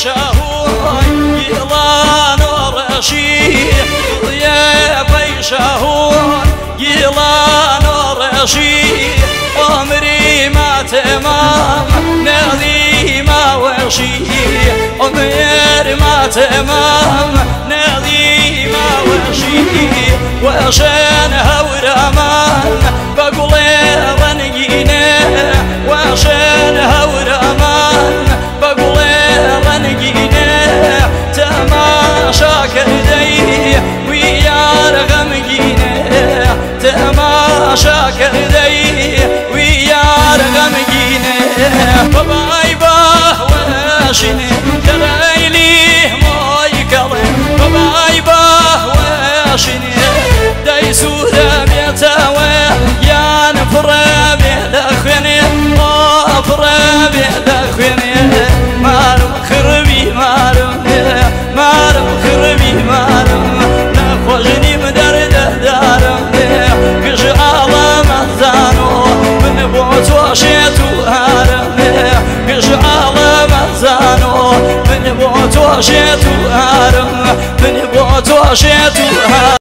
شهور يلان ورشيح ضيافي شهور يلان ورشيح عمري ما تمام نادي ما وشيح عمري ما تمام نادي ما وشيح وعشانها ورمان بقول رنقينا وعشانها ورمان بقول رنقينا تماشى كردي ويا رغمقينا تماشى كردي ويا رغمقينا باباي باه واشني كريلي موي كلم باباي باه واشني دايسو ربيتاوي يا نفرا بيدخني نفرا بيدخني مارم خربي مارم خربي مارم نخوجني مدرد دارم كش على مزانو من بوت وشيتو هارم كش على مزانو من بوت وشيتو هارم من بوت وشيتو هارم